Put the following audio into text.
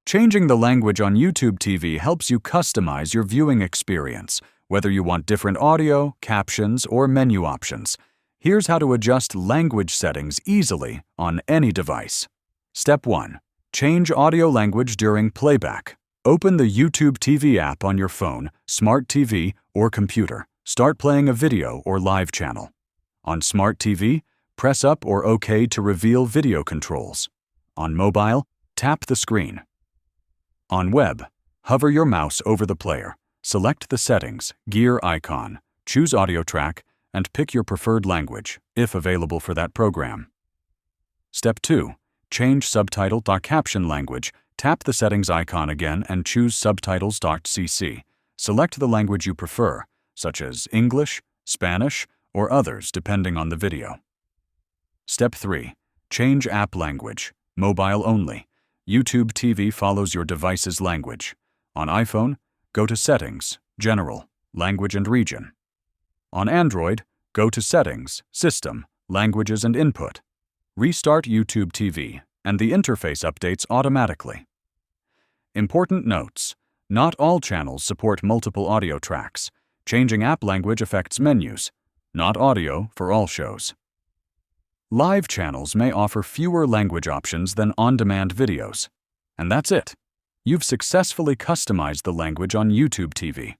Changing the language on YouTube TV helps you customize your viewing experience, whether you want different audio, captions, or menu options. Here's how to adjust language settings easily on any device. Step 1. Change audio language during playback. Open the YouTube TV app on your phone, smart TV, or computer. Start playing a video or live channel. On smart TV, press up or OK to reveal video controls. On mobile, tap the screen. On web, hover your mouse over the player. Select the settings, gear icon, choose audio track, and pick your preferred language, if available for that program. Step 2. Change subtitle.caption language. Tap the settings icon again and choose subtitles.cc. Select the language you prefer, such as English, Spanish, or others depending on the video. Step 3. Change app language, mobile only. YouTube TV follows your device's language. On iPhone, go to Settings, General, Language and Region. On Android, go to Settings, System, Languages and Input. Restart YouTube TV, and the interface updates automatically. Important notes: not all channels support multiple audio tracks. Changing app language affects menus, not audio for all shows. Live channels may offer fewer language options than on-demand videos. And that's it. You've successfully customized the language on YouTube TV.